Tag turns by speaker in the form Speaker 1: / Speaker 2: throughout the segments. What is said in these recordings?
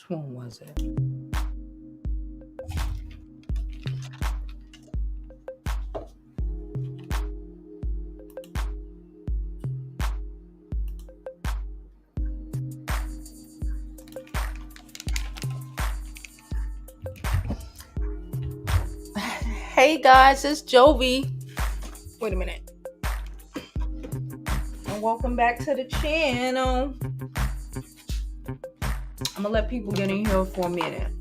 Speaker 1: Which one was it? Hey guys, it's Jovi. Wait a minute. And welcome back to the channel. I'm gonna let people get in here for a minute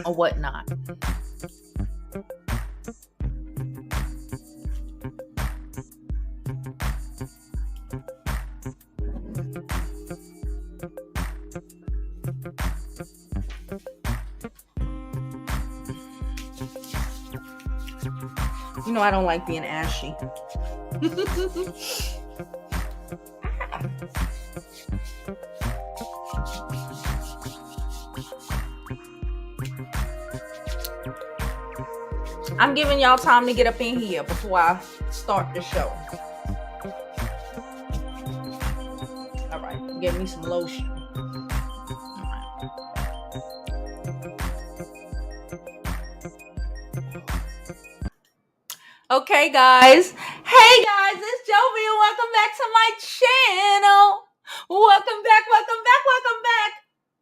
Speaker 1: or whatnot. You know I don't like being ashy. I'm giving y'all time to get up in here before I start the show. All right, get me some lotion. Okay, guys. Hey, guys, it's Jovi, and welcome back to my channel. Welcome back.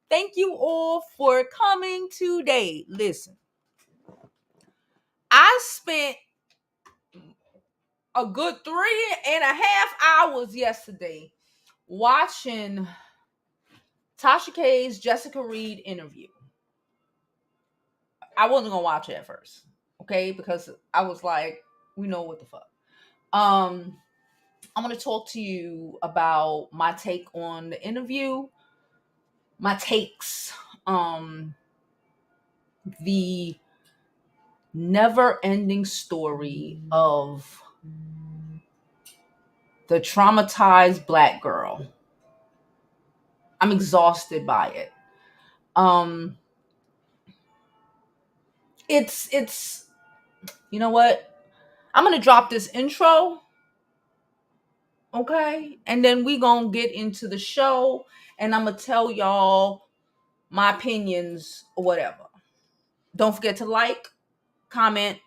Speaker 1: Thank you all for coming today. Listen, I spent a good 3.5 hours yesterday watching Tasha K's Jessica Reid interview. I wasn't gonna watch it at first, okay, because I was like, we know what the fuck. I'm going to talk to you about my take on the interview, my takes, the never-ending story of the traumatized Black girl. I'm exhausted by it. It's you know what? I'm going to drop this intro. Okay, and then we gonna get into the show, and I'm gonna tell y'all my opinions or whatever. Don't forget to like, comment,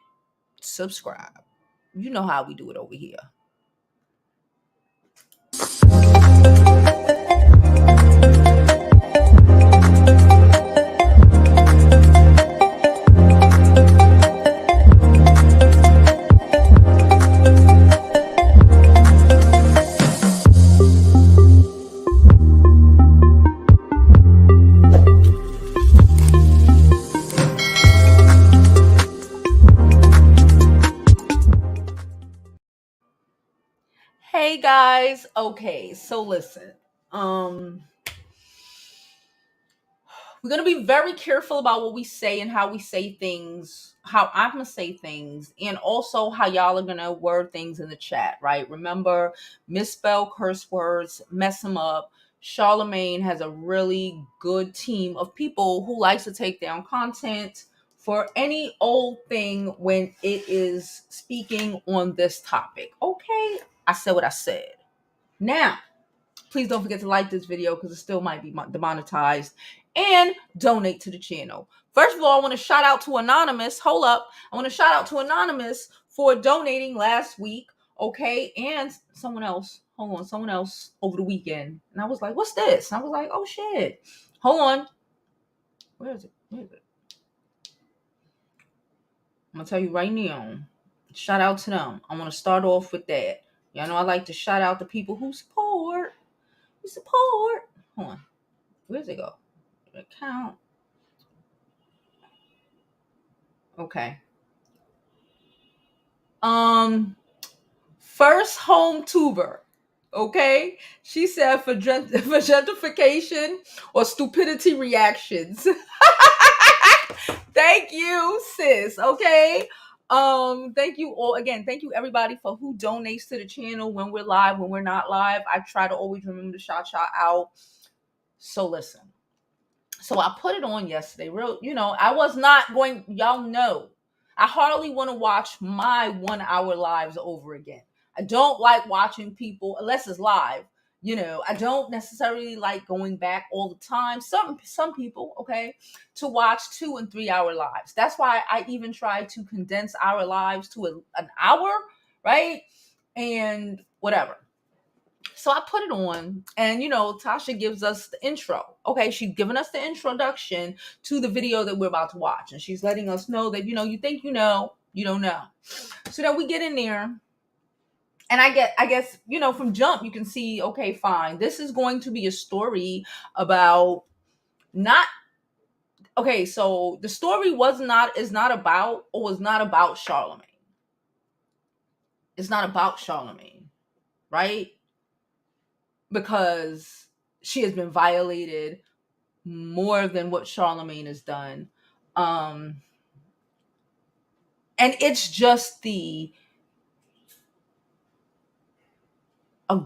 Speaker 1: subscribe. You know how we do it over here. Hey guys, okay, so listen, we're gonna be very careful about what we say and how we say things, how I'm gonna say things, and also how y'all are gonna word things in the chat, right? Remember, misspell curse words, mess them up. Charlemagne has a really good team of people who likes to take down content for any old thing when it is speaking on this topic. Okay, I said what I said. Now, please don't forget to like this video because it still might be demonetized, and donate to the channel. First of all, I want to shout out to Anonymous. Hold up. I want to shout out to Anonymous for donating last week, okay? And someone else. Hold on. Someone else over the weekend. And I was like, what's this? And I was like, oh, shit. Hold on. Where is it? I'm going to tell you right now. Shout out to them. I'm going to start off with that. Y'all know I like to shout out the people who support. Hold on. Where's it go? Account. Okay. First home tuber. Okay. She said for gentrification or stupidity reactions. Thank you, sis. Okay. Thank you all again. Thank you everybody for who donates to the channel when we're live, when we're not live. I try to always remember to shout out. So listen. So I put it on yesterday. I was not going, y'all know, I hardly want to watch my 1 hour lives over again. I don't like watching people, unless it's live, I don't necessarily like going back all the time. Some people, okay, to watch 2 and 3 hour lives. That's why I even try to condense our lives to an hour, right? And whatever. So I put it on, and Tasha gives us the intro. Okay, she's giving us the introduction to the video that we're about to watch, and she's letting us know that you think you don't know. So then we get in there, and I guess from jump you can see, okay, fine, this is going to be a story about not okay. So the story is not about Charlemagne. It's not about Charlemagne, right? Because she has been violated more than what Charlemagne has done. Um, and it's just a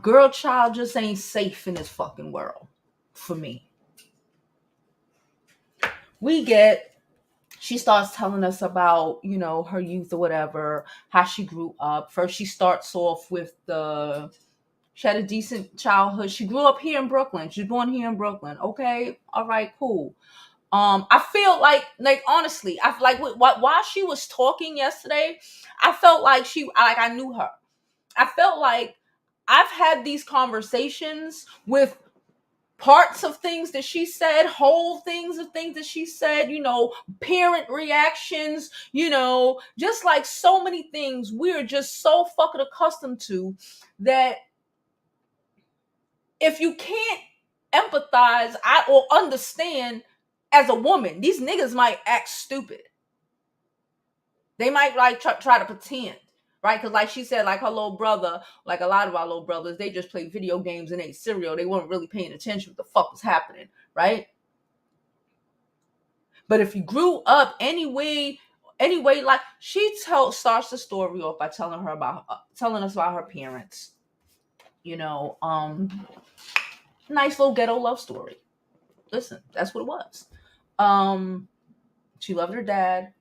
Speaker 1: girl child just ain't safe in this fucking world for me. She starts telling us about, her youth or whatever, how she grew up. First, she starts off with she had a decent childhood. She grew up here in Brooklyn. She's born here in Brooklyn. Okay. All right, cool. I feel like honestly, I feel like while she was talking yesterday, I felt like I knew her. I felt like I've had these conversations with parts of things that she said, whole things of things that she said, parent reactions, just like so many things we're just so fucking accustomed to that if you can't empathize or understand as a woman, these niggas might act stupid. They might like try to pretend, right? Because like she said, like her little brother, like a lot of our little brothers, they just play video games and ate cereal. They weren't really paying attention what the fuck was happening, right? But if you grew up anyway, like she starts the story off by telling us about her parents. Nice little ghetto love story. Listen, that's what it was. She loved her dad.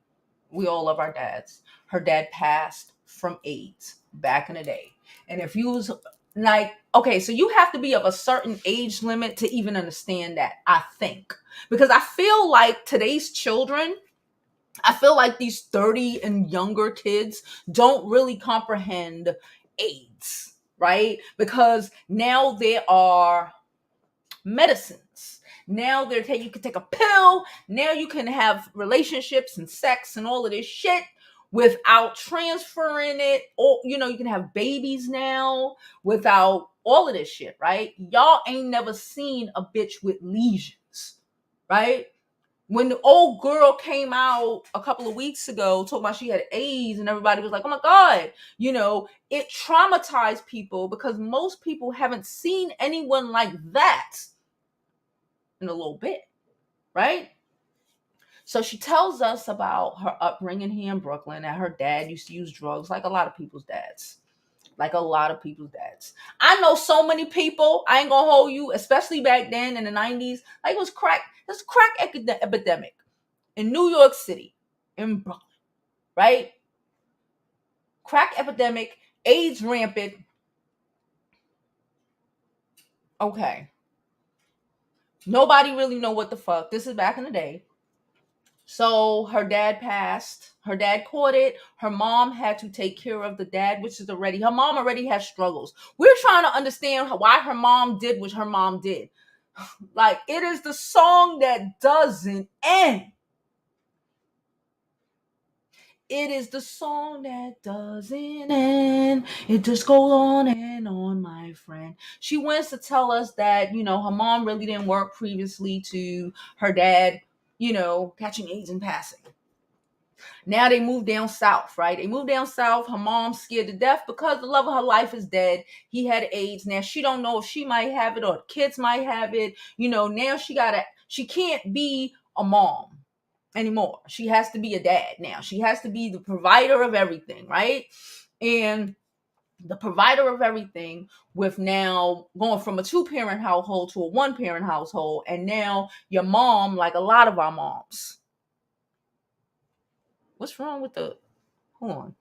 Speaker 1: We all love our dads. Her dad passed from AIDS back in the day. And if you was like, okay, so you have to be of a certain age limit to even understand that, I think. Because I feel like today's children, I feel like these 30 and younger kids don't really comprehend AIDS, right? Because now there are medicines. Now you can take a pill. Now you can have relationships and sex and all of this shit without transferring it. Or, you can have babies now without all of this shit, right? Y'all ain't never seen a bitch with lesions, right? When the old girl came out a couple of weeks ago talking about she had AIDS and everybody was like, oh my God, it traumatized people because most people haven't seen anyone like that in a little bit, right? So she tells us about her upbringing here in Brooklyn, that her dad used to use drugs like a lot of people's dads. I know so many people, I ain't gonna hold you, especially back then in the 90s, like it was crack. There's a crack epidemic in New York City, in Brooklyn, right? Crack epidemic, AIDS rampant. Okay. Nobody really know what the fuck. This is back in the day. So her dad passed. Her dad caught it. Her mom had to take care of the dad, which is her mom already has struggles. We're trying to understand why her mom did what her mom did. Like, it is the song that doesn't end. It is the song that doesn't end. It just goes on and on, my friend. She wants to tell us that, her mom really didn't work previously to her dad, catching AIDS and passing. Now they moved down south, right? They moved down south. Her mom's scared to death because the love of her life is dead. He had AIDS. Now she don't know if she might have it or the kids might have it. Now she can't be a mom anymore. She has to be a dad now. She has to be the provider of everything, right? And the provider of everything, with now going from a 2-parent household to a 1-parent household. And now your mom, like a lot of our moms. What's wrong with hold on.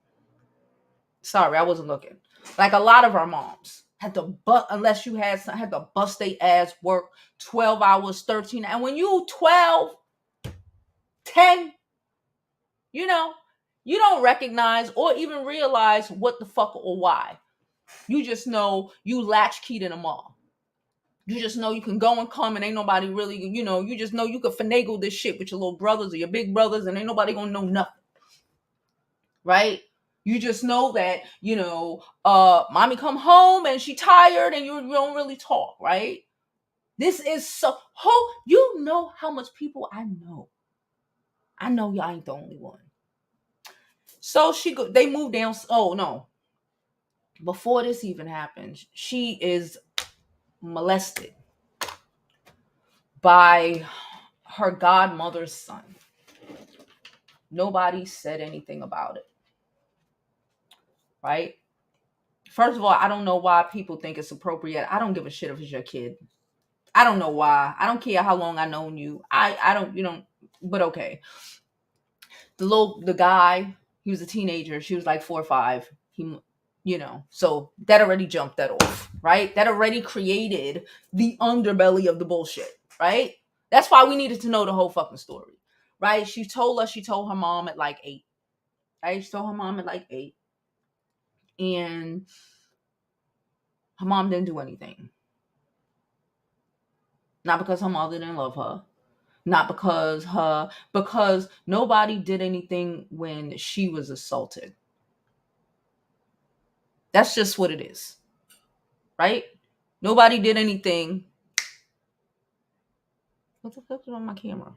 Speaker 1: Sorry, I wasn't looking. Like a lot of our moms, Had to unless you had to bust their ass, work 12 hours, 13. And when you 12, 10, you know, you don't recognize or even realize what the fuck or why. You just know you latchkeyed in a mall. You just know you can go and come and ain't nobody really, you just know you can finagle this shit with your little brothers or your big brothers and ain't nobody gonna know nothing. Right? You just know that, mommy come home and she tired and you don't really talk, right? This is so, you know how much people I know. I know y'all ain't the only one. So they moved down. Oh no. Before this even happened, she is molested by her godmother's son. Nobody said anything about it. Right? First of all, I don't know why people think it's appropriate. I don't give a shit if it's your kid. I don't know why. I don't care how long I've known you. I don't, but okay. The guy, he was a teenager. She was like 4 or 5. So that already jumped that off, right? That already created the underbelly of the bullshit, right? That's why we needed to know the whole fucking story, right? She told her mom at like 8, right? She told her mom at like 8. And her mom didn't do anything. Not because her mother didn't love her. Not because nobody did anything when she was assaulted. That's just what it is. Right? Nobody did anything. What the fuck is on my camera?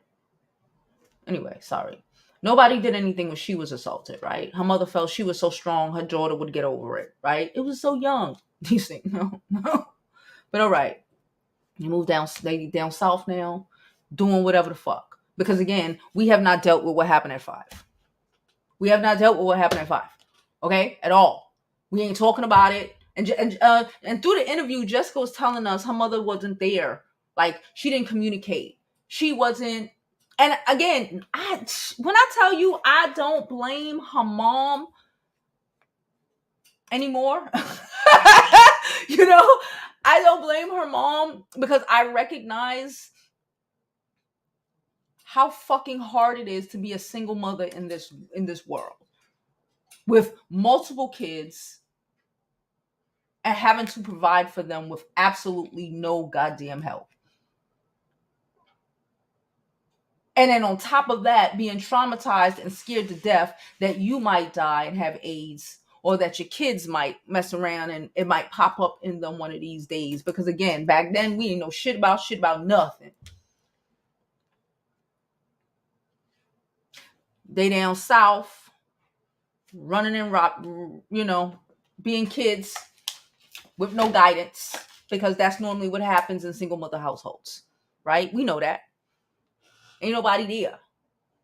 Speaker 1: Anyway, sorry. Nobody did anything when she was assaulted, right? Her mother felt she was so strong, her daughter would get over it, right? It was so young. You think, no. But all right. They moved down south now, doing whatever the fuck. Because again, we have not dealt with what happened at 5. We have not dealt with what happened at 5. Okay? At all. We ain't talking about it. And through the interview, Jessica was telling us her mother wasn't there. Like, she didn't communicate. She wasn't. And again, when I tell you I don't blame her mom anymore, I don't blame her mom because I recognize how fucking hard it is to be a single mother in this world with multiple kids and having to provide for them with absolutely no goddamn help. And then on top of that, being traumatized and scared to death that you might die and have AIDS, or that your kids might mess around and it might pop up in them one of these days. Because again, back then we didn't know shit about nothing. They down south, running and rock, being kids with no guidance, because that's normally what happens in single mother households, right? We know that. Ain't nobody there.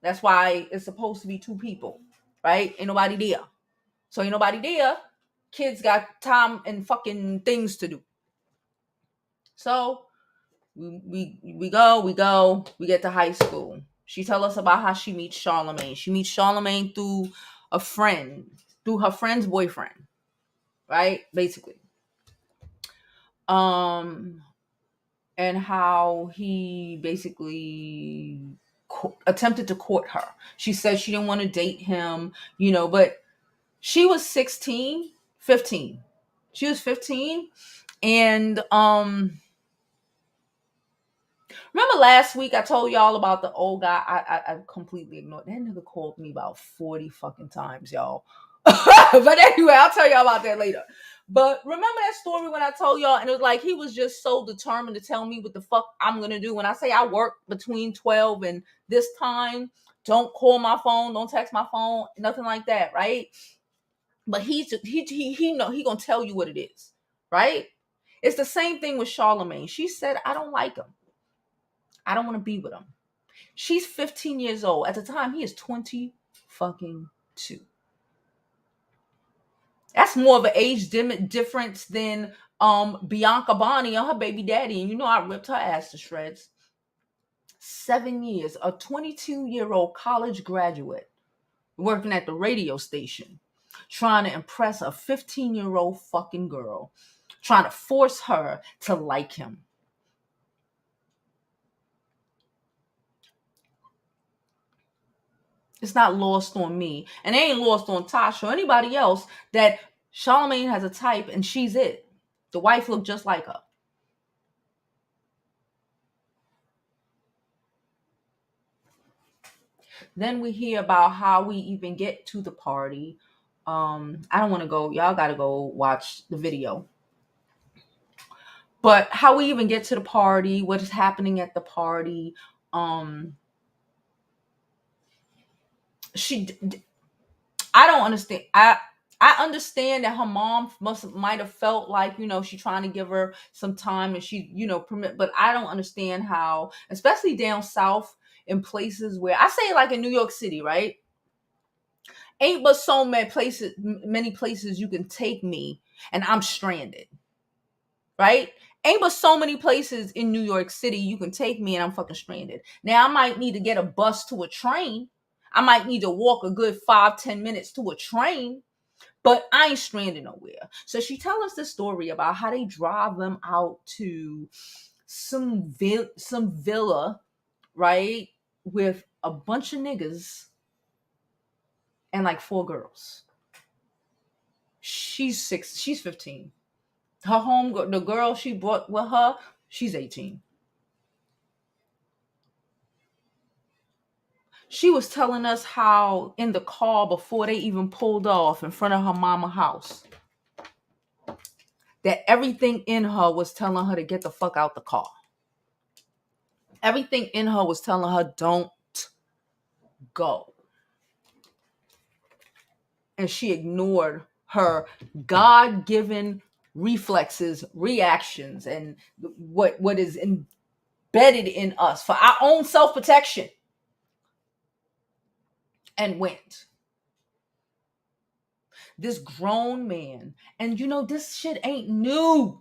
Speaker 1: That's why it's supposed to be 2 people, right? Ain't nobody there. So ain't nobody there. Kids got time and fucking things to do. So we go, we get to high school. She tell us about how she meets Charlemagne. She meets Charlemagne through a friend, through her friend's boyfriend, right? Basically. And how he basically attempted to court her. She said she didn't want to date him, but she was 15. She was 15. And remember last week I told y'all about the old guy? I completely ignored. That nigga called me about 40 fucking times, y'all. But anyway, I'll tell y'all about that later. But remember that story when I told y'all, and it was like he was just so determined to tell me what the fuck I'm gonna do. When I say I work between 12 and this time, don't call my phone, don't text my phone, nothing like that, right? But he know he gonna tell you what it is, right? It's the same thing with Charlemagne. She said, I don't like him. I don't want to be with him. She's 15 years old. At the time, he is 20 fucking 2. That's more of an age difference than Bianca Bonnie and her baby daddy. And I ripped her ass to shreds. 7 years, a 22-year-old college graduate working at the radio station, trying to impress a 15-year-old fucking girl. trying to force her to like him. It's not lost on me, and it ain't lost on Tasha or anybody else that Charlemagne has a type and she's it. The wife looked just like her. Then we hear about how we even get to the party. I don't want to go. Y'all got to go watch the video. But how we even get to the party, what is happening at the party. She I don't understand. I understand that her mom might have felt like, she trying to give her some time and she, permit, but I don't understand how, especially down south in places where I say like in New York City, right? Ain't but so many places you can take me and I'm stranded, right? Ain't but so many places in New York City you can take me and I'm fucking stranded. Now I might need to get a bus to a train. I might need to walk a good 5-10 minutes to a train, but I ain't stranded nowhere. So she tell us this story about how they drive them out to some villa, right, with a bunch of niggas and like 4 girls. She's 15. The girl she brought with her, she's 18. She was telling us how in the car before they even pulled off in front of her mama house, that everything in her was telling her to get the fuck out the car. Everything in her was telling her, don't go. And she ignored her God-given reflexes, reactions, and what is embedded in us for our own self-protection, and went. This grown man, and this shit ain't new.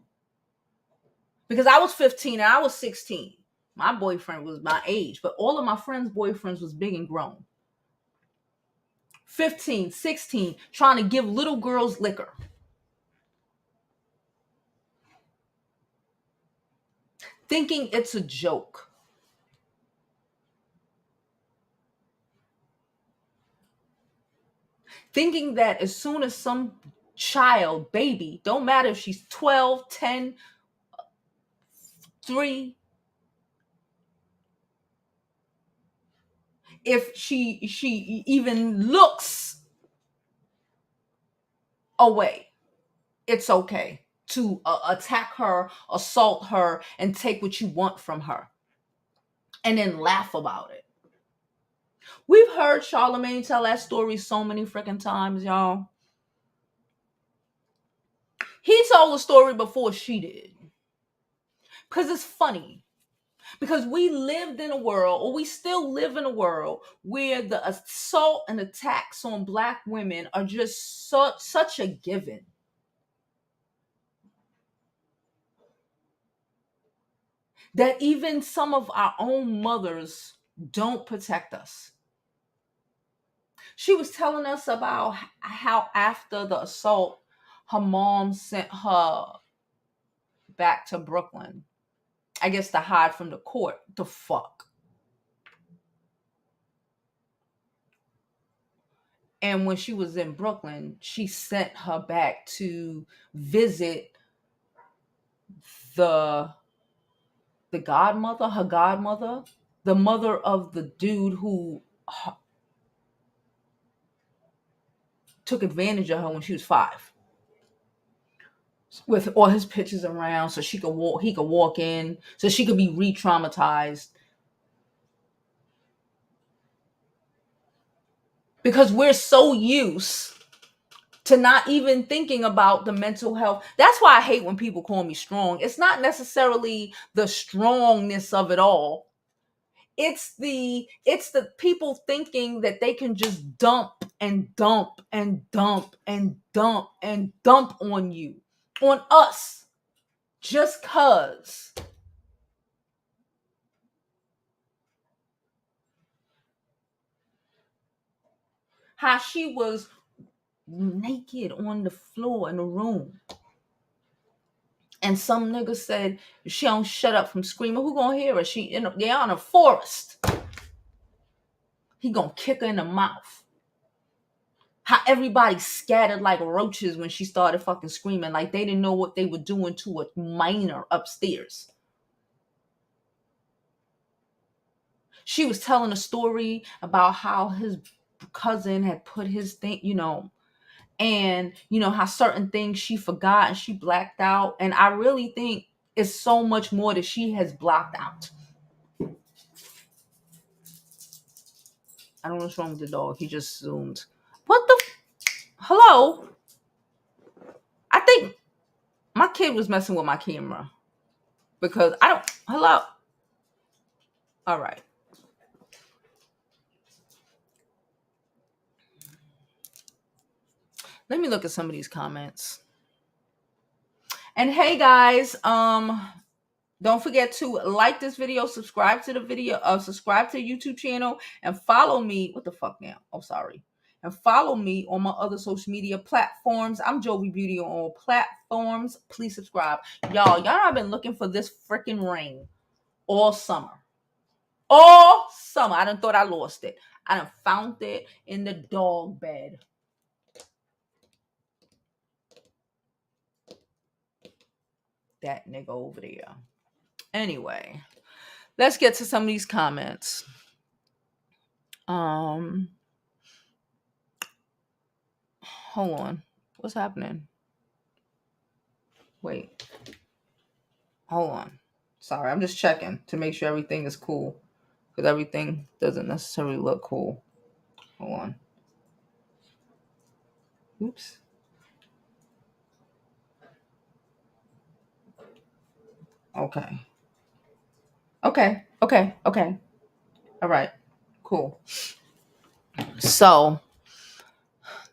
Speaker 1: Because I was 15 and I was 16. My boyfriend was my age, but all of my friends' boyfriends was big and grown. 15, 16, trying to give little girls liquor. Thinking it's a joke. Thinking that as soon as some child, baby, don't matter if she's 12, 10, 3, if she even looks away, it's okay to attack her, assault her, and take what you want from her, and then laugh about it. We've heard Charlemagne tell that story so many freaking times, y'all. He told the story before she did. Because it's funny. Because we lived in a world, or we still live in a world, where the assault and attacks on Black women are just such a given. That even some of our own mothers don't protect us. She was telling us about how after the assault, her mom sent her back to Brooklyn, I guess to hide from the court. The fuck. And when she was in Brooklyn, she sent her back to visit the godmother, her godmother, the mother of the dude who took advantage of her when she was 5. With all his pictures around so he could walk in, so she could be re-traumatized. Because we're so used to not even thinking about the mental health. That's why I hate when people call me strong. It's not necessarily the strongness of it all. It's the people thinking that they can just dump and dump and dump and dump and dump on you, on us, just cause. How she was naked on the floor in the room. And some nigga said, if she don't shut up from screaming, who gonna hear her? They're on a forest. He gonna kick her in the mouth. How everybody scattered like roaches when she started fucking screaming, like they didn't know what they were doing to a minor upstairs. She was telling a story about how his cousin had put his thing, and how certain things she forgot and she blacked out. And I really think it's so much more that she has blocked out. I don't know what's wrong with the dog. He just zoomed. What the? Hello? I think my kid was messing with my camera because I don't. Hello? All right. Let me look at some of these comments. And hey guys, don't forget to like this video, subscribe to the video, subscribe to the YouTube channel, and follow me. What the fuck now? Oh, sorry. And follow me on my other social media platforms. I'm Jovi Beauty on all platforms. Please subscribe. Y'all know I've been looking for this freaking ring all summer. All summer. I done thought I lost it. I done found it in the dog bed. That nigga over there. Anyway, let's get to some of these comments. Hold on. What's happening? Wait. Hold on. Sorry, I'm just checking to make sure everything is cool. Because everything doesn't necessarily look cool. Hold on. Oops. Okay. All right. Cool. So,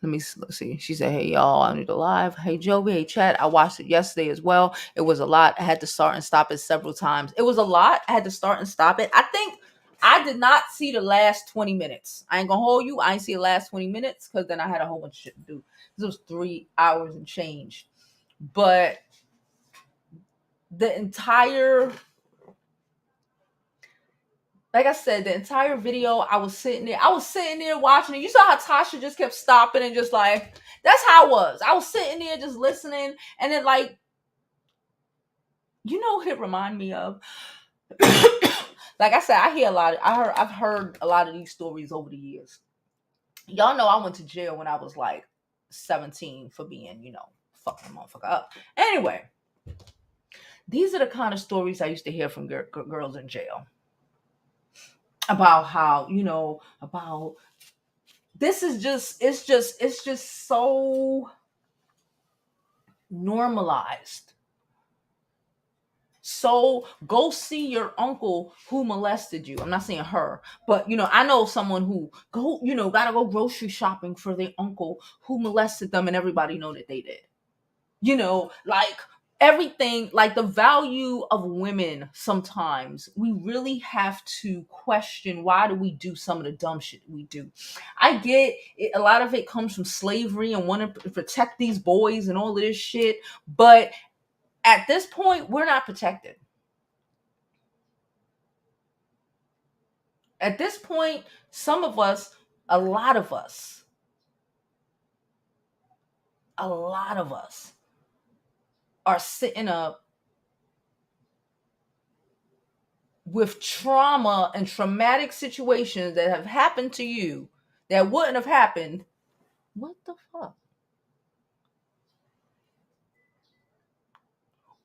Speaker 1: let's see. She said, hey, y'all, I need to live. Hey, Jovi. Hey, chat. I watched it yesterday as well. It was a lot. I had to start and stop it several times. It was a lot. I had to start and stop it. I think I did not see the last 20 minutes. I ain't gonna hold you. I ain't see the last 20 minutes because then I had a whole bunch of shit to do. This was 3 hours and change. But the entire, like I said, the entire video, I was sitting there watching it. You saw how Tasha just kept stopping and just like, that's how it was. I was sitting there just listening. And then like, what it reminded me of? Like I said, I've heard a lot of these stories over the years. Y'all know I went to jail when I was like 17 for being, fucking motherfucker up. Anyway, these are the kind of stories I used to hear from girls in jail. About how, about this is it's just so normalized. So go see your uncle who molested you. I'm not saying her, but I know someone who gotta go grocery shopping for their uncle who molested them, and everybody know that they did. Like everything, like the value of women, sometimes we really have to question, why do we do some of the dumb shit we do? I get it, a lot of it comes from slavery and wanting to protect these boys and all of this shit, but at this point, we're not protected. At this point, some of us, a lot of us are sitting up with trauma and traumatic situations that have happened to you that wouldn't have happened. What the fuck?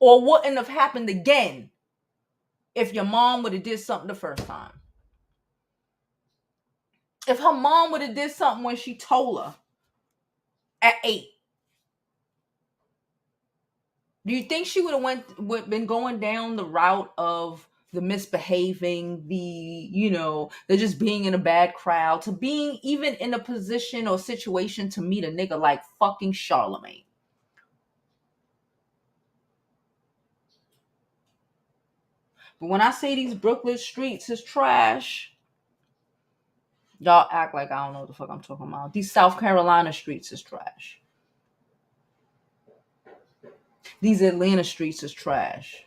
Speaker 1: Or wouldn't have happened again if your mom would have did something the first time. If her mom would have did something when she told her at 8, do you think she would have been going down the route of the misbehaving, the just being in a bad crowd, to being even in a position or situation to meet a nigga like fucking Charlemagne? But when I say these Brooklyn streets is trash, y'all act like I don't know what the fuck I'm talking about. These South Carolina streets is trash. These Atlanta streets is trash.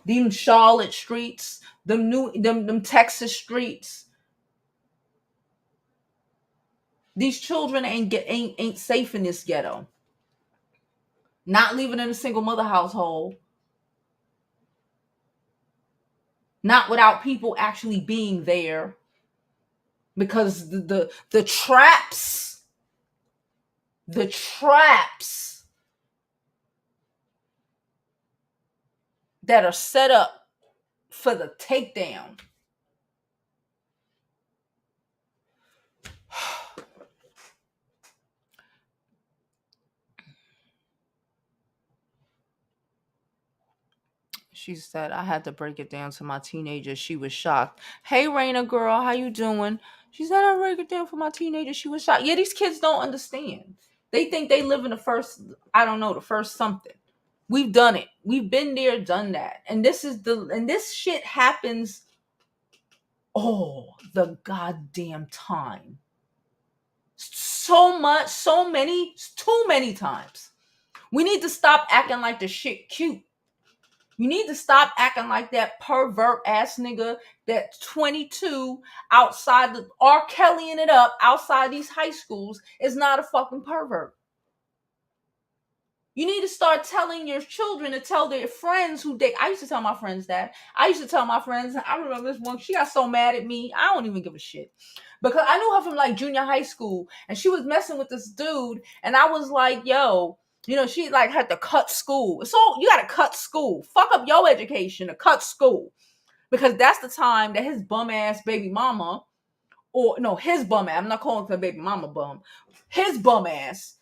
Speaker 1: Them Charlotte streets, them Texas streets. These children ain't safe in this ghetto. Not living in a single mother household. Not without people actually being there. Because the traps, the traps that are set up for the takedown. She said, I had to break it down to my teenager. She was shocked. Hey, Raina girl, how you doing? She said, I break it down for my teenager. She was shocked. Yeah, these kids don't understand. They think they live in the first, I don't know, the first something. We've done it. We've been there, done that. And this shit happens all the goddamn time. So much, so many, too many times. We need to stop acting like the shit cute. You need to stop acting like that pervert ass nigga that's 22 outside the R. Kellying it up outside these high schools is not a fucking pervert. You need to start telling your children to tell their friends who date. I used to tell my friends that. I used to tell my friends. I remember this one. She got so mad at me. I don't even give a shit. Because I knew her from like junior high school. And she was messing with this dude. And I was like, yo, you know, she like had to cut school. So you got to cut school. Fuck up your education to cut school. Because that's the time that his bum ass baby mama, or no, his bum ass. I'm not calling her baby mama bum. His bum ass,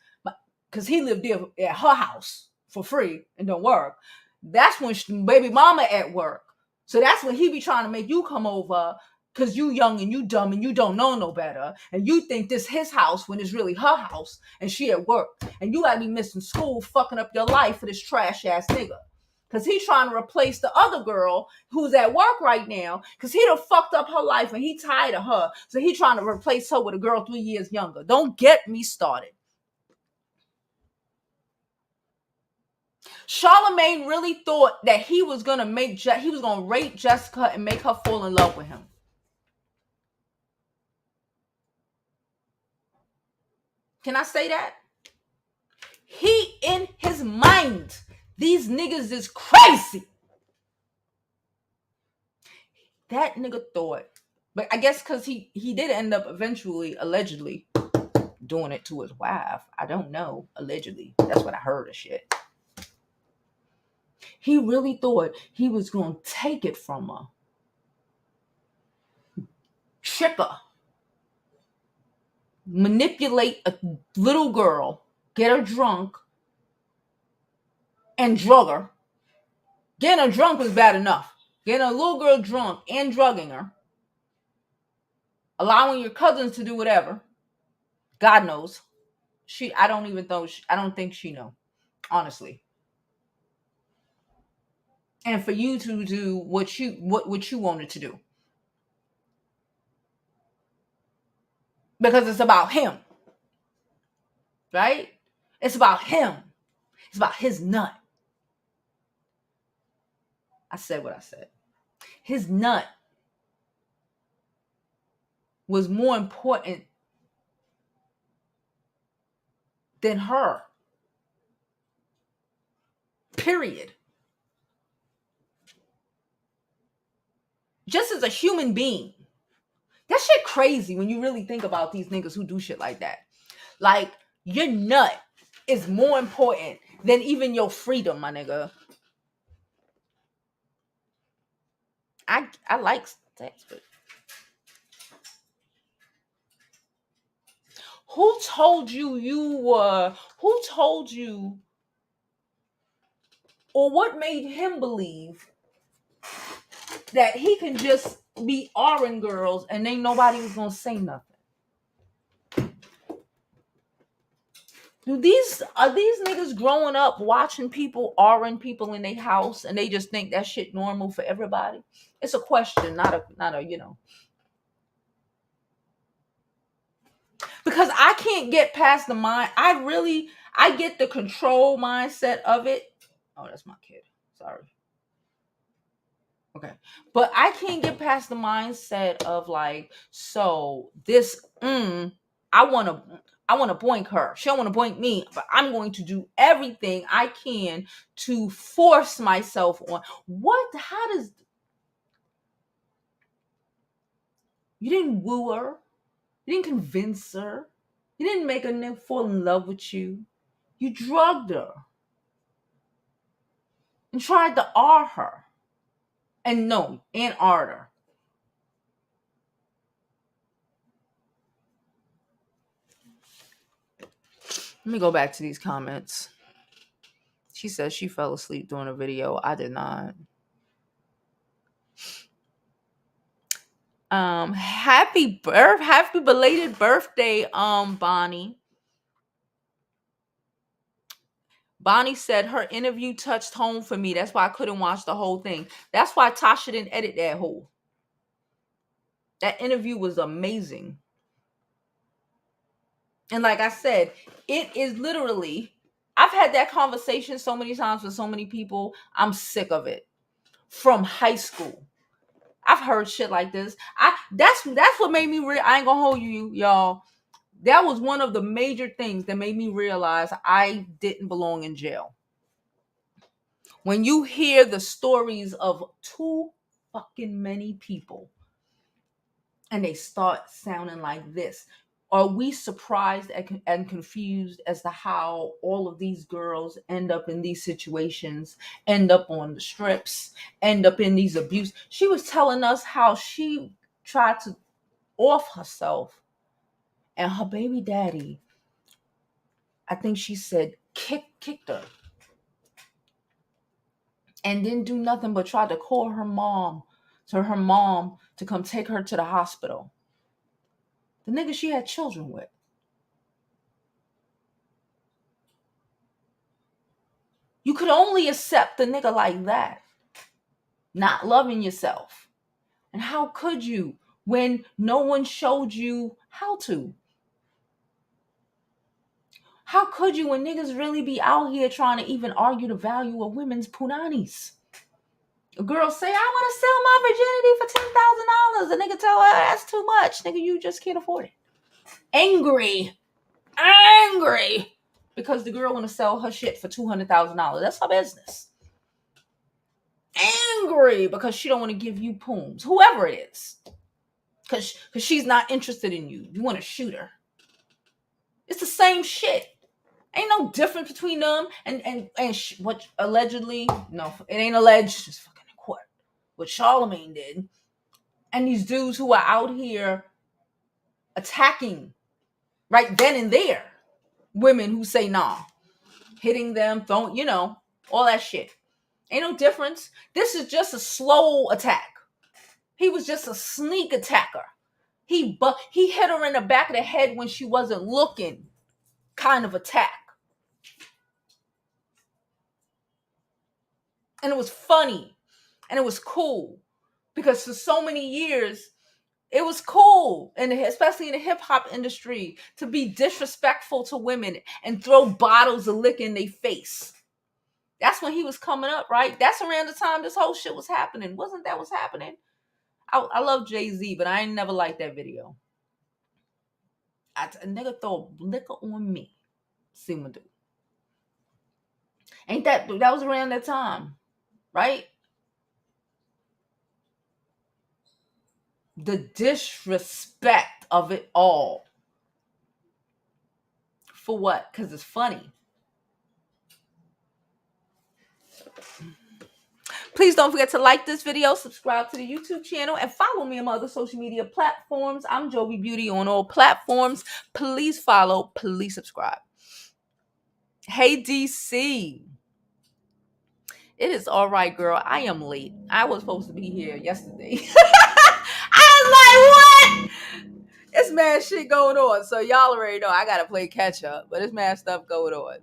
Speaker 1: because he lived there at her house for free and don't work. That's when baby mama at work. So that's when he be trying to make you come over because you young and you dumb and you don't know no better. And you think this his house when it's really her house and she at work. And you gotta be missing school, fucking up your life for this trash ass nigga. Because he's trying to replace the other girl who's at work right now because he done fucked up her life and he tired of her. So he trying to replace her with a girl 3 years younger. Don't get me started. Charlemagne really thought that he was gonna rape Jessica and make her fall in love with him. Can I say that? He in his mind, these niggas is crazy. That nigga thought, but I guess because he did end up eventually, allegedly, doing it to his wife. I don't know, allegedly. That's what I heard of shit. He really thought he was gonna take it from her, trick her, manipulate a little girl, get her drunk, and drug her. Getting her drunk was bad enough. Getting a little girl drunk and drugging her. Allowing your cousins to do whatever. God knows. I don't think she know. Honestly. And for you to do what you wanted to do. Because it's about him. Right? It's about him. It's about his nut. I said what I said. His nut was more important than her. Period. Just as a human being. That shit crazy when you really think about these niggas who do shit like that. Like, your nut is more important than even your freedom, my nigga. I like sex, but who told you who told you, or what made him believe that he can just be R-ing girls and ain't nobody was gonna say nothing? Are these niggas growing up watching people R-ing people in their house and they just think that shit normal for everybody? It's a question, not a because I can't get past the mind. I get the control mindset of it. Oh, that's my kid. Sorry. Okay. But I can't get past the mindset of like, so this I wanna boink her. She don't wanna boink me, but I'm going to do everything I can to force myself on. What? How does you didn't woo her? You didn't convince her. You didn't make her nigga fall in love with you. You drugged her and tried to R her. And no, and R'd her. Let me go back to these comments. She says she fell asleep during a video. I did not. Happy belated birthday, Bonnie. Bonnie said her interview touched home for me. That's why I couldn't watch the whole thing. That's why Tasha didn't edit that whole. That interview was amazing. And like I said, it is literally, I've had that conversation so many times with so many people. I'm sick of it. From high school. I've heard shit like this. That's what made me I ain't gonna hold you, y'all. That was one of the major things that made me realize I didn't belong in jail. When you hear the stories of too fucking many people and they start sounding like this, are we surprised and confused as to how all of these girls end up in these situations, end up on the strips, end up in these abuse? She was telling us how she tried to off herself and her baby daddy, I think she said, kicked her and didn't do nothing but try to call her mom to come take her to the hospital. The nigga she had children with. You could only accept the nigga like that. Not loving yourself. And how could you when no one showed you how to? How could you when niggas really be out here trying to even argue the value of women's punanis? A girl say, I want to sell my virginity for $10,000. The nigga tell her that's too much. Nigga, you just can't afford it. Angry. Because the girl want to sell her shit for $200,000. That's her business. Angry because she don't want to give you pooms. Whoever it is. Because she's not interested in you. You want to shoot her. It's the same shit. Ain't no difference between them and what allegedly, no, it ain't alleged, just fucking in court. What Charlemagne did. And these dudes who are out here attacking right then and there women who say nah, hitting them, throwing, all that shit. Ain't no difference. This is just a slow attack. He was just a sneak attacker. He hit her in the back of the head when she wasn't looking, kind of attack. And it was funny. And it was cool. Because for so many years, it was cool, and especially in the hip-hop industry, to be disrespectful to women and throw bottles of liquor in their face. That's when he was coming up, right? That's around the time this whole shit was happening. Wasn't that what's happening? I love Jay-Z, but I ain't never liked that video. A nigga throw liquor on me. See what do. Ain't that was around that time, right? The disrespect of it all. For what? Because it's funny. Please don't forget to like this video, subscribe to the YouTube channel, and follow me on my other social media platforms. I'm Jovi Beauty on all platforms. Please follow, please subscribe. Hey, DC. It is all right, girl. I am late. I was supposed to be here yesterday. I was like, what? It's mad shit going on. So y'all already know I got to play catch up, but it's mad stuff going on.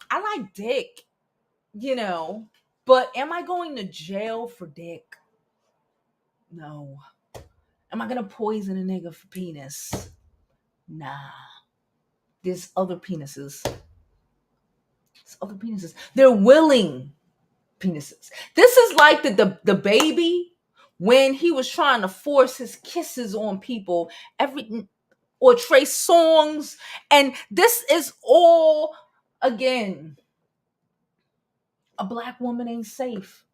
Speaker 1: I like dick, but am I going to jail for dick? No. Am I gonna poison a nigga for penis? Nah. There's other penises. There's other penises. They're willing penises. This is like the baby when he was trying to force his kisses on people or Trey songs. And this is all, again, a black woman ain't safe.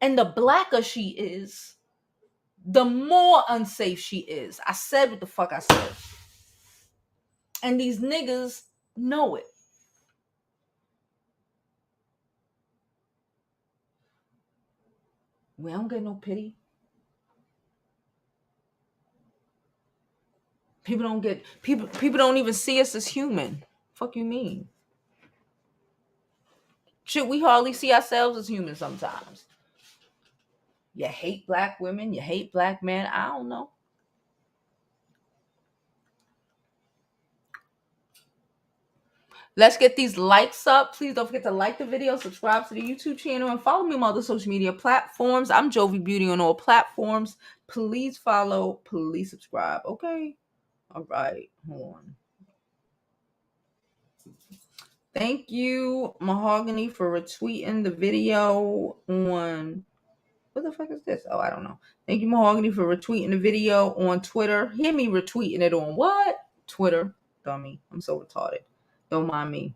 Speaker 1: And the blacker she is, the more unsafe she is. I said what the fuck I said. And these niggas know it. We don't get no pity. People don't even see us as human. Fuck you mean? Shit, we hardly see ourselves as human sometimes. You hate black women, you hate black men. I don't know. Let's get these likes up. Please don't forget to like the video, subscribe to the YouTube channel, and follow me on other social media platforms. I'm Jovi Beauty on all platforms. Please follow, please subscribe. Okay? All right. Hold on. Thank you, Mahogany, for retweeting the video on... What the fuck is this? Oh, I don't know. Thank you, Mahogany, for retweeting the video on Twitter. Hear me retweeting it on what? Twitter. Dummy. I'm so retarded. Don't mind me.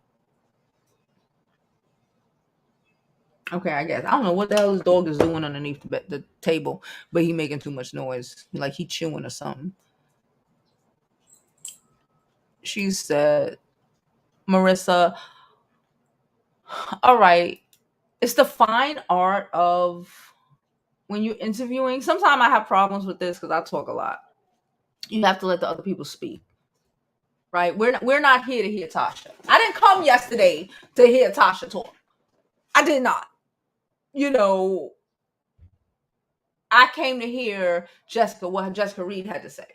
Speaker 1: Okay, I guess. I don't know what the hell his dog is doing underneath the table, but he making too much noise. Like he chewing or something. She said, Marissa, all right. It's the fine art of when you're interviewing. Sometimes I have problems with this because I talk a lot. You have to let the other people speak. Right? We're not here to hear Tasha. I didn't come yesterday to hear Tasha talk. I did not. You know, I came to hear what Jessica Reid had to say.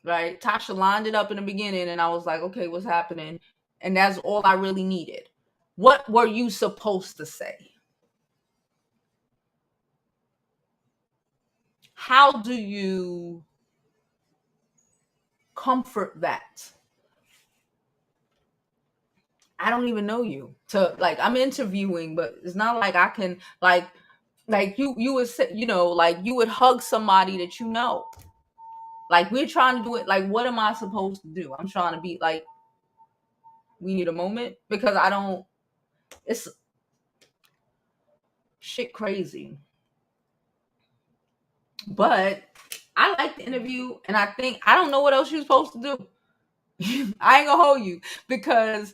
Speaker 1: Right? Tasha lined it up in the beginning and I was like, okay, what's happening? And that's all I really needed. What were you supposed to say? How do you comfort that? I don't even know you. I'm interviewing, but it's not like I can like you would say, like you would hug somebody that you know. Like we're trying to do it. Like, what am I supposed to do? I'm trying to be like, we need a moment because it's shit crazy. But I like the interview and I don't know what else you're supposed to do. I ain't gonna hold you because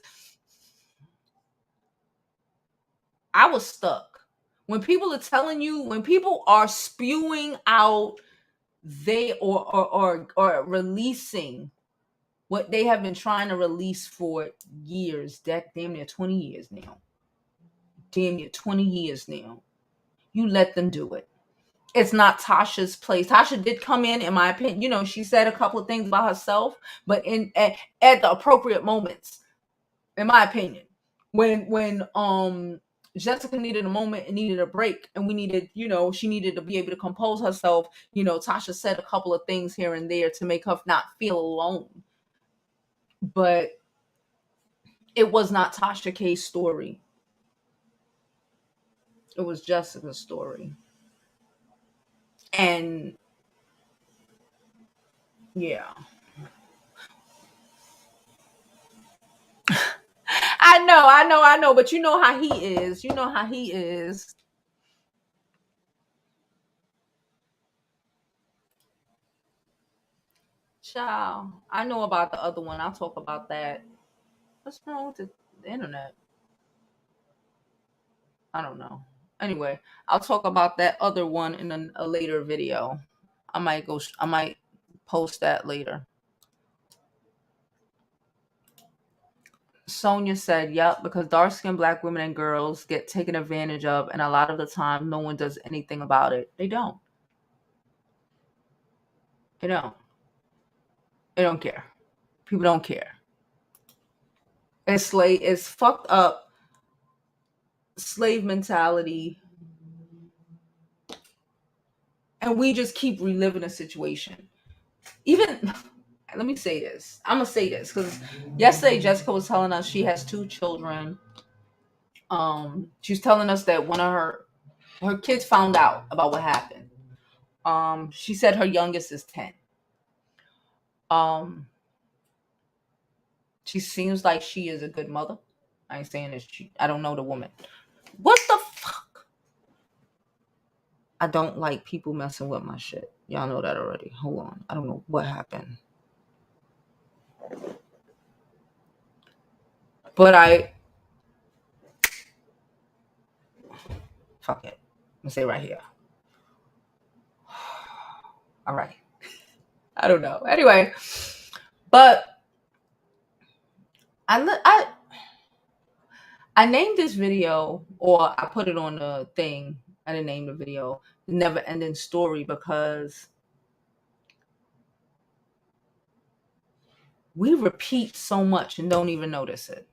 Speaker 1: I was stuck. When people are spewing out or releasing what they have been trying to release for years, damn near 20 years now. Damn near 20 years now. You let them do it. It's not Tasha's place. Tasha did come in my opinion. She said a couple of things about herself, but at the appropriate moments, in my opinion. When Jessica needed a moment and needed a break, and we needed, she needed to be able to compose herself. Tasha said a couple of things here and there to make her not feel alone. But it was not Tasha K's story. It was Jessica's story. And yeah. I know, but you know how he is. Child, I know about the other one. I'll talk about that. What's wrong with the internet? I don't know. Anyway, I'll talk about that other one in a later video. I might post that later. Sonia said, yep, because dark-skinned black women and girls get taken advantage of, and a lot of the time no one does anything about it. They don't. They don't care. People don't care. It's fucked up slave mentality And we just keep reliving a situation. Even, let me say this. I'm going to say this because yesterday Jessica was telling us she has 2 children. She was telling us that one of her kids found out about what happened. She said her youngest is 10. She seems like she is a good mother. I ain't saying this. I don't know the woman. What the fuck? I don't like people messing with my shit. Y'all know that already. Hold on. I don't know what happened. But fuck it. I'm gonna say right here. All right. I don't know. Anyway, but I named this video, or I put it on the thing. I didn't name the video Never Ending Story, because we repeat so much and don't even notice it.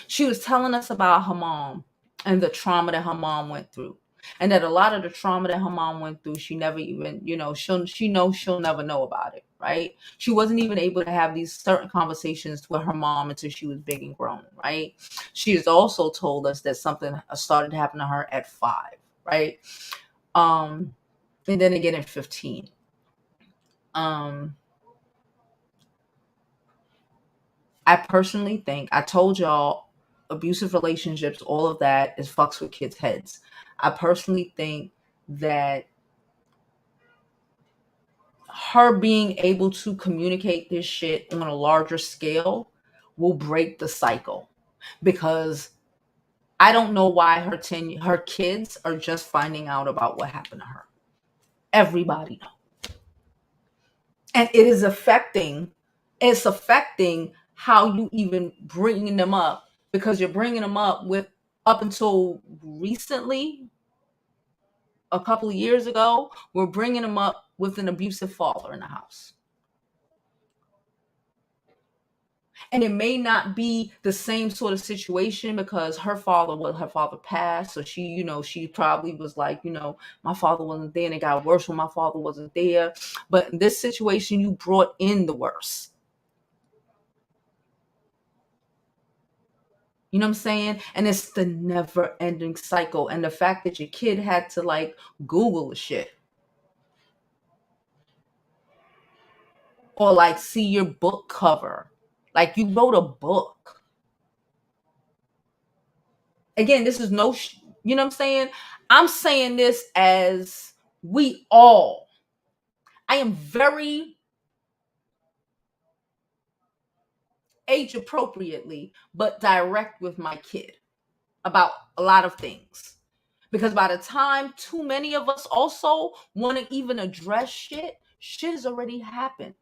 Speaker 1: She was telling us about her mom and the trauma that her mom went through. And that a lot of the trauma that her mom went through, she never even, she knows she'll never know about it, right? She wasn't even able to have these certain conversations with her mom until she was big and grown, right? She has also told us that something started to happen to her at 5, right? And then again at 15. I personally think, I told y'all, abusive relationships, all of that is fucks with kids' heads. I personally think that her being able to communicate this shit on a larger scale will break the cycle, because I don't know why her kids are just finding out about what happened to her. Everybody knows. And it's affecting how you even bringing them up, because you're bringing them up with, up until recently, a couple of years ago, we're bringing them up with an abusive father in the house. And it may not be the same sort of situation, because her father passed. So she probably was like, my father wasn't there, and it got worse when my father wasn't there. But in this situation, you brought in the worst. You know what I'm saying? And it's the never ending cycle. And the fact that your kid had to like Google the shit, or like see your book cover, like you wrote a book. Again, this is you know what I'm saying? I'm saying this as I am very age appropriately, but direct with my kid about a lot of things. Because by the time too many of us also want to even address shit has already happened.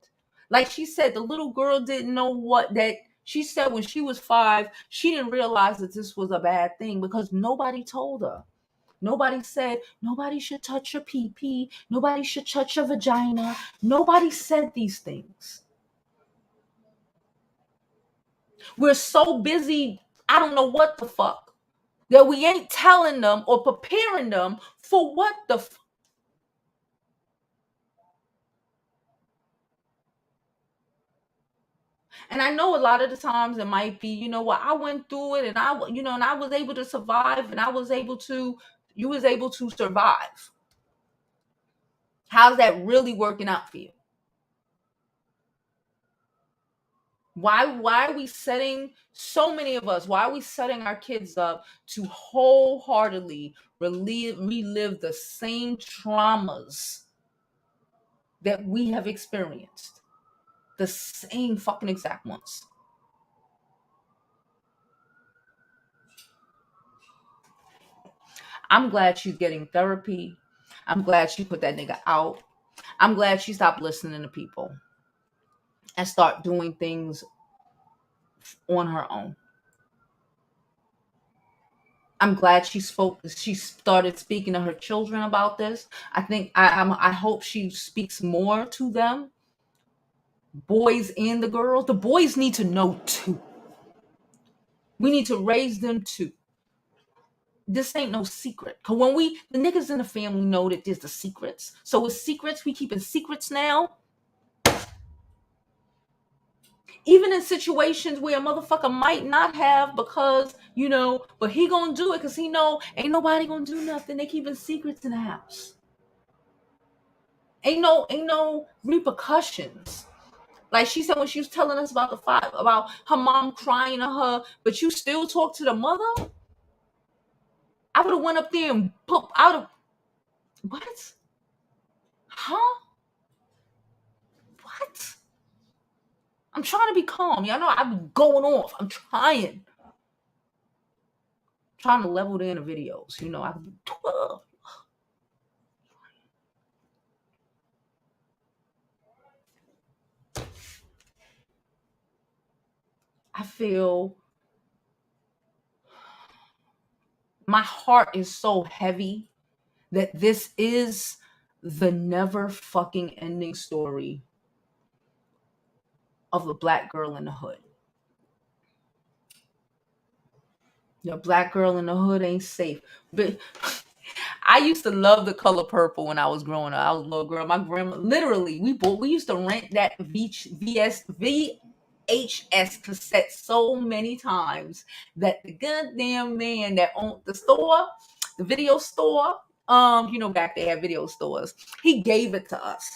Speaker 1: Like she said, the little girl didn't know she said when she was 5, she didn't realize that this was a bad thing, because nobody told her. Nobody said, nobody should touch your pee-pee. Nobody should touch your vagina. Nobody said these things. We're so busy, I don't know what the fuck, that we ain't telling them or preparing them for what the fuck. And I know a lot of the times it might be, I went through it, and and I was able to survive, and you was able to survive. How's that really working out for you? Why are we setting, so many of us, why are we setting our kids up to wholeheartedly relive the same traumas that we have experienced? The same fucking exact ones. I'm glad she's getting therapy. I'm glad she put that nigga out. I'm glad she stopped listening to people and start doing things on her own. I'm glad she started speaking to her children about this. I hope she speaks more to them, boys and the girls. The boys need to know too. We need to raise them too. this ain't no secret. Cause when the niggas in the family know that there's the secrets. So with secrets, we keeping secrets now. Even in situations where a motherfucker might not have, because, but he gonna do it because he know ain't nobody gonna do nothing. They keeping secrets in the house. Ain't no repercussions. Like she said when she was telling us about about her mom crying to her, but you still talk to the mother. I would have went up there and put out of what? Huh? What? I'm trying to be calm. Y'all know I'm going off. I'm trying to level the inner videos. I feel my heart is so heavy that this is the never fucking ending story of the black girl in the hood. The black girl in the hood ain't safe. But I used to love the color purple when I was growing up. I was a little girl. My grandma, literally, we used to rent that VHS cassette so many times that the goddamn man that owned the store, the video store, back they had video stores, he gave it to us.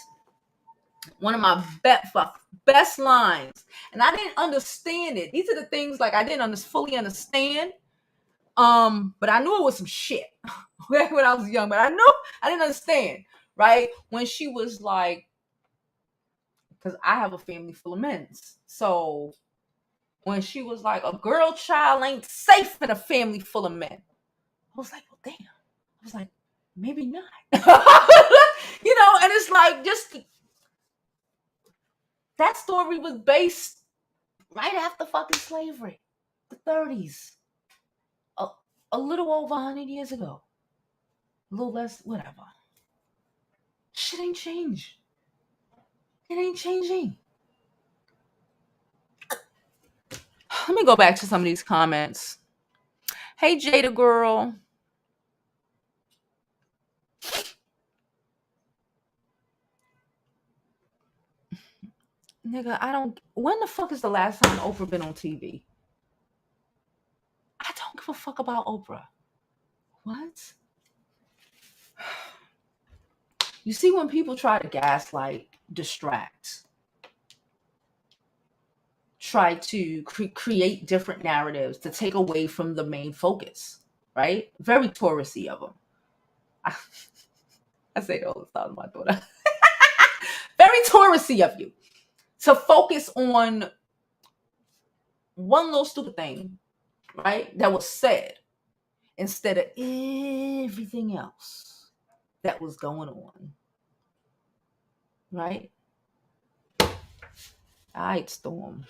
Speaker 1: One of my best lines. And I didn't understand it. These are the things like I didn't fully understand. But I knew it was some shit when I was young, but I didn't understand, right? When she was like, because I have a family full of men. So when she was like, a girl child ain't safe in a family full of men. I was like, well, damn. I was like, maybe not. And it's like, just that story was based right after fucking slavery, the 30s. A little over 100 years ago. A little less, whatever. Shit ain't changed. It ain't changing. Let me go back to some of these comments. Hey, Jada girl. Nigga, when the fuck is the last time Oprah been on TV? I don't give a fuck about Oprah. What? You see, when people try to gaslight, distract, try to create different narratives to take away from the main focus, right? Very Taurus-y of them. I say it all the time to my daughter. Very Taurus-y of you to focus on one little stupid thing, right, that was said instead of everything else that was going on, right? All right, Storm.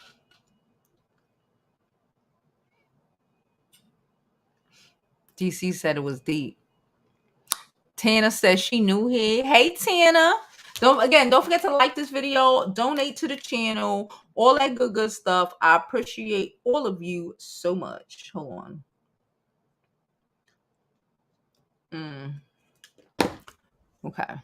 Speaker 1: DC said it was deep. Tana says she new here. Hey, Tana. Don't forget to like this video, donate to the channel, all that good stuff. I appreciate all of you so much. Hold on. Okay.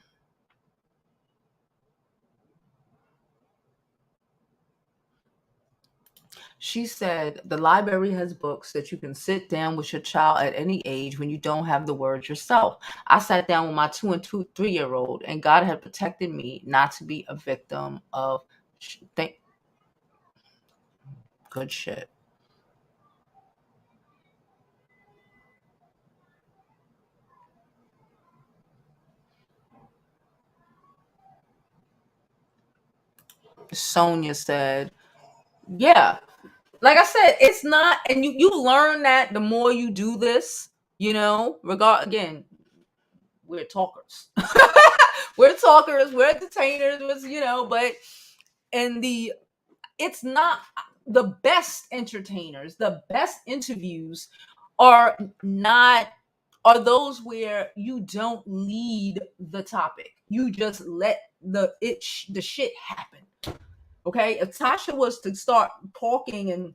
Speaker 1: She said the library has books that you can sit down with your child at any age when you don't have the words yourself. I sat down with my 2 and 3-year-old, and God had protected me not to be a victim of good shit. Sonia said, yeah, like I said, it's not, and you learn that the more you do this, again, we're talkers. We're talkers, we're entertainers, but it's not the best entertainers, the best interviews are those where you don't lead the topic. You just let the shit happen. Okay? If Tasha was to start talking and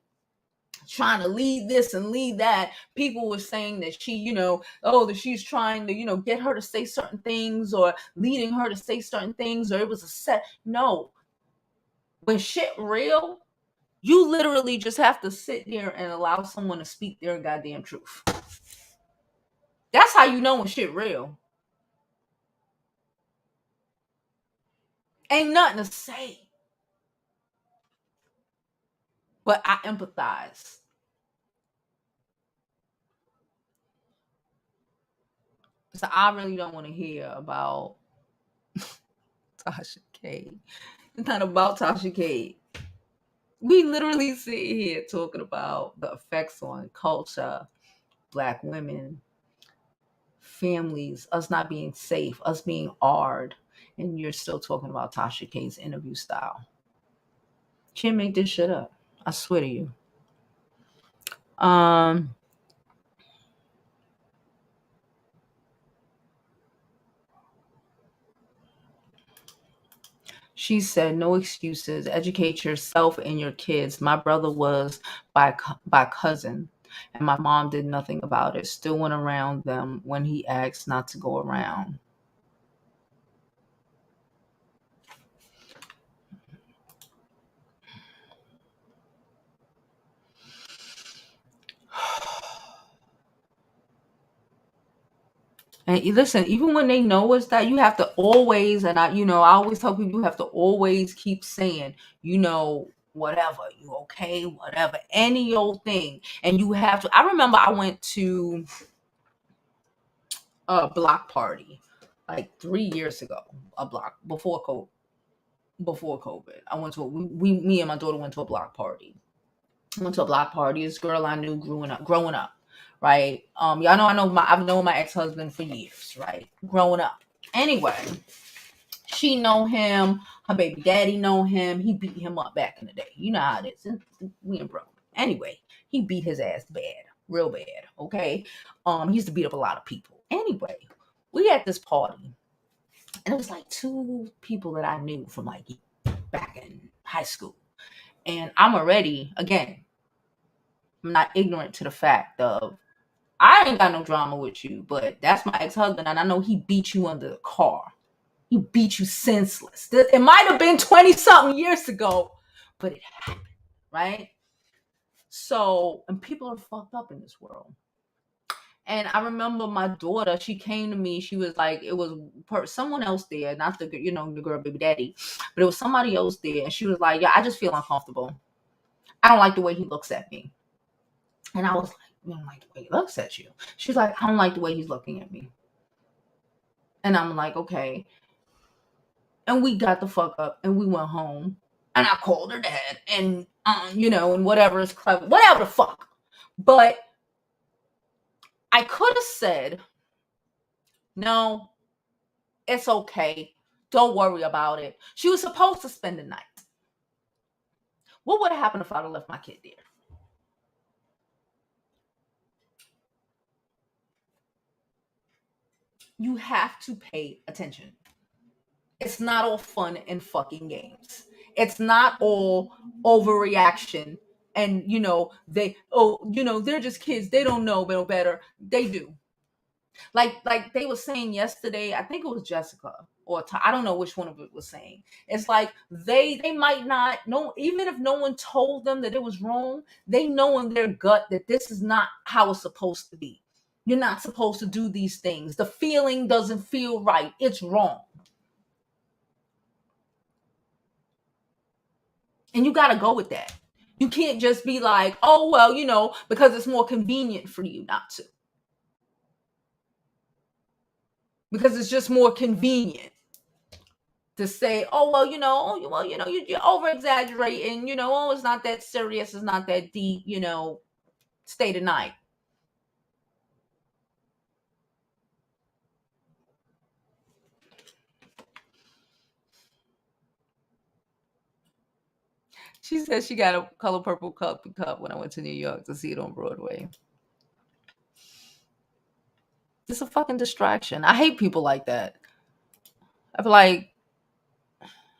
Speaker 1: trying to lead this and lead that. People were saying that she, that she's trying to, get her to say certain things or leading her to say certain things, or it was a set. No. When shit real, you literally just have to sit there and allow someone to speak their goddamn truth. That's how you know when shit real. Ain't nothing to say. But I empathize. So I really don't want to hear about Tasha K. It's not about Tasha K. We literally sit here talking about the effects on culture, Black women, families, us not being safe, us being hard, and you're still talking about Tasha K's interview style. Can't make this shit up. I swear to you. She said, "No excuses. Educate yourself and your kids. My brother was by cousin, and my mom did nothing about it. Still went around them when he asked not to go around." And listen, even when they know it's that, you have to always, and I always tell people, you have to always keep saying, whatever, you okay, whatever, any old thing. And you have to, I remember I went to a block party like 3 years ago, a block before COVID. I went to me and my daughter went to a block party. I went to a block party. This girl I knew growing up, right? Y'all know I've known my ex-husband for years, right? Growing up. Anyway, she know him, her baby daddy know him. He beat him up back in the day. You know how it is. We ain't broke. Anyway, he beat his ass bad, real bad. Okay. He used to beat up a lot of people. Anyway, we at this party, and it was like 2 people that I knew from like back in high school. And I'm already, again, I'm not ignorant to the fact of, I ain't got no drama with you, but that's my ex-husband, and I know he beat you under the car. He beat you senseless. It might have been 20-something years ago, but it happened, right? So, and people are fucked up in this world. And I remember my daughter, she came to me, she was like, it was someone else there, not the girl baby daddy, but it was somebody else there, and she was like, yeah, I just feel uncomfortable. I don't like the way he looks at me. And I was like, I don't like the way he looks at you. She's like, I don't like the way he's looking at me. And I'm like, okay. And we got the fuck up and we went home. And I called her dad and, and whatever is clever, whatever the fuck. But I could have said, no, it's okay. Don't worry about it. She was supposed to spend the night. What would have happened if I'd have left my kid there? You have to pay attention. It's not all fun and fucking games. It's not all overreaction. And they're just kids. They don't know no better. They do. Like they were saying yesterday, I think it was Jessica or I don't know which one of it was saying. It's like they might not know, even if no one told them that it was wrong, they know in their gut that this is not how it's supposed to be. You're not supposed to do these things. The feeling doesn't feel right. It's wrong. And you got to go with that. You can't just be like, oh, well, because it's more convenient for you not to. Because it's just more convenient to say, oh, well, you're over exaggerating, oh, it's not that serious, it's not that deep, stay the night. She said she got a color purple cup when I went to New York to see it on Broadway. It's a fucking distraction. I hate people like that. I feel like,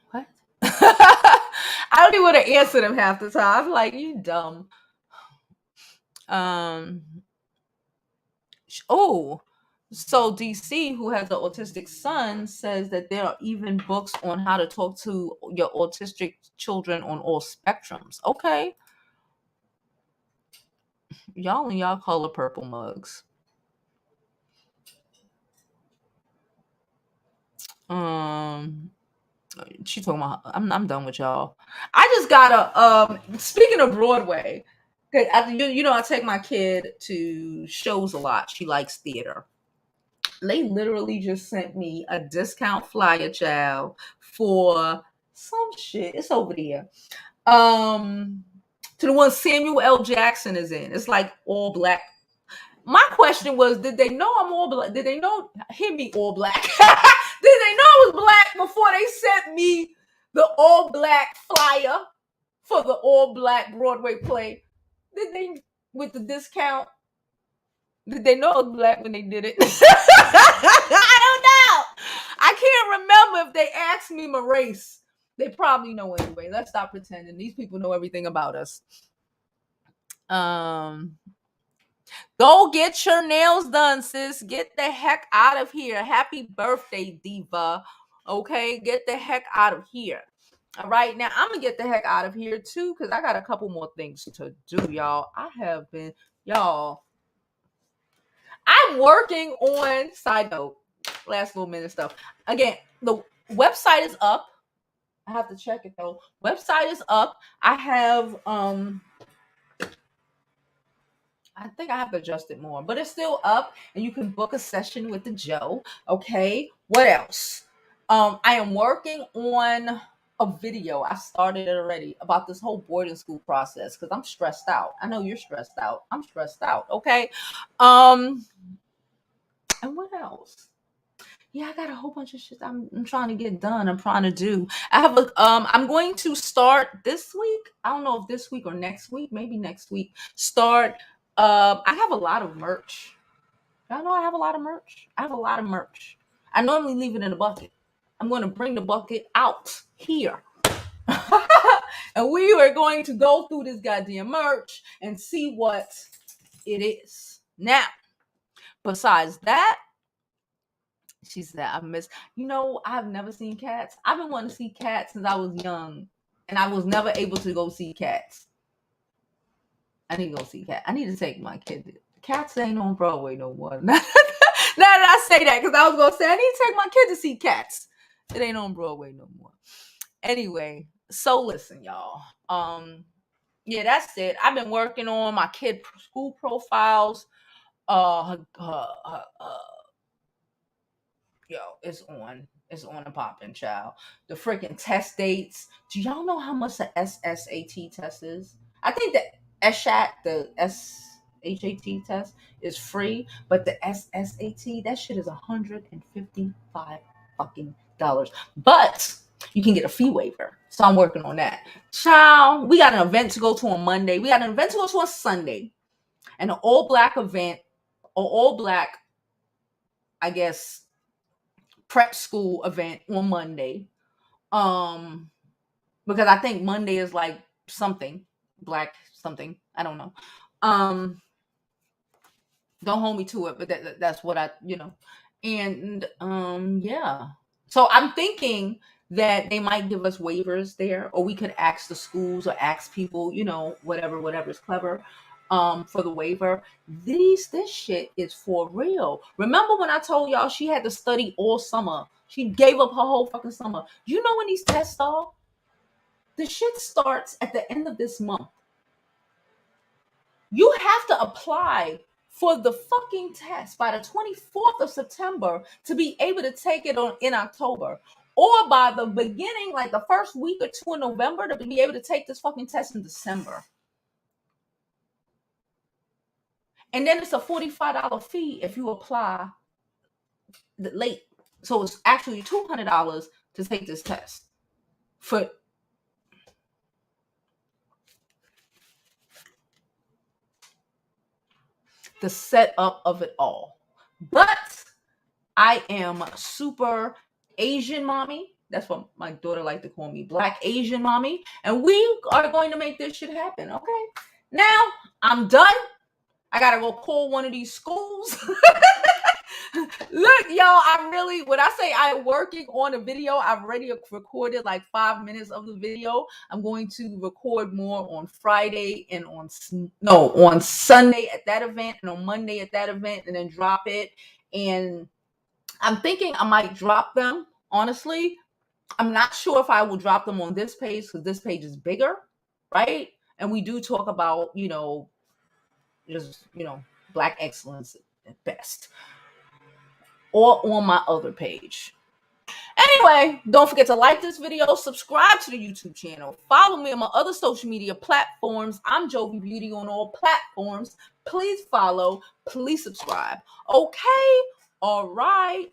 Speaker 1: what? I don't even want to answer them half the time. I'm like, you dumb. Um. Oh, so DC, who has an autistic son, says that there are even books on how to talk to your autistic children on all spectrums. Okay, y'all and y'all color purple mugs. Um, she talking about. I'm done with y'all. I just gotta. Speaking of Broadway, 'cause I take my kid to shows a lot. She likes theater. They literally just sent me a discount flyer, child, for some shit. It's over there. Um, to the one Samuel L. Jackson is in. It's like all black. My question was, did they know I'm all black? Did they know? Hear me, all black. Did they know I was black before they sent me the all black flyer for the all black Broadway play? Did they, with the discount? Did they know I was black when they did it? I don't know. I can't remember if they asked me my race. They probably know anyway. Let's stop pretending. These people know everything about us. Go get your nails done, sis. Get the heck out of here. Happy birthday, diva. Okay, get the heck out of here. All right, now I'm gonna get the heck out of here too, because I got a couple more things to do, y'all. Y'all. I'm working on, side note, last little minute stuff. Again, the website is up. I have to check it though. Website is up. I have I think I have to adjust it more, but it's still up and you can book a session with the Joe. Okay. What else? I am working on a video. I started it already about this whole boarding school process because I'm stressed out. I know you're stressed out. I'm stressed out. Okay. And what else? Yeah, I got a whole bunch of shit I'm trying to get done. I'm trying to do. I'm going to start this week. I don't know if this week or next week, maybe next week. I have a lot of merch. Y'all know I have a lot of merch. I have a lot of merch. I normally leave it in a bucket. I'm going to bring the bucket out here. And we are going to go through this goddamn merch and see what it is. Now, besides that, she said, I've never seen cats. I've been wanting to see cats since I was young, and I was never able to go see cats. I need to go see cats. I need to take my kid. Cats ain't on Broadway no more. Now that I say that, because I was going to say, I need to take my kid to see cats. It ain't on Broadway no more. Anyway, so listen, y'all. Yeah, that's it. I've been working on my kid school profiles. It's on a popping, child. The freaking test dates. Do y'all know how much the SSAT test is? I think the the SHAT test is free, but the SSAT, that shit is $155 fucking dollars. But you can get a fee waiver. So I'm working on that. Child, we got an event to go to on Monday. We got an event to go to on Sunday. And an all black event, or all black, I guess, prep school event on Monday. Because I think Monday is like something black something. I don't know. Don't hold me to it, but that's what and yeah. So I'm thinking that they might give us waivers there, or we could ask the schools or ask people, whatever is clever, for the waiver. This shit is for real. Remember when I told y'all she had to study all summer? She gave up her whole fucking summer. You know when these tests are? The shit starts at the end of this month. You have to apply for the fucking test by the 24th of September to be able to take it in October, or by the beginning, like the first week or two in November, to be able to take this fucking test in December. And then it's a $45 fee if you apply late. So it's actually $200 to take this test for the setup of it all. But I am super Asian mommy. That's what my daughter liked to call me, Black Asian mommy. And we are going to make this shit happen, okay? Now, I'm done. I gotta go call one of these schools. Look, y'all, when I say I'm working on a video, I've already recorded like 5 minutes of the video. I'm going to record more on Friday and on Sunday at that event and on Monday at that event, and then drop it. And I'm thinking I might drop them, honestly. I'm not sure if I will drop them on this page because this page is bigger, right? And we do talk about, just, Black excellence at best, or on my other page. Anyway, don't forget to like this video, subscribe to the YouTube channel, follow me on my other social media platforms. I'm Jovi Beauty on all platforms. Please follow, please subscribe. Okay, all right.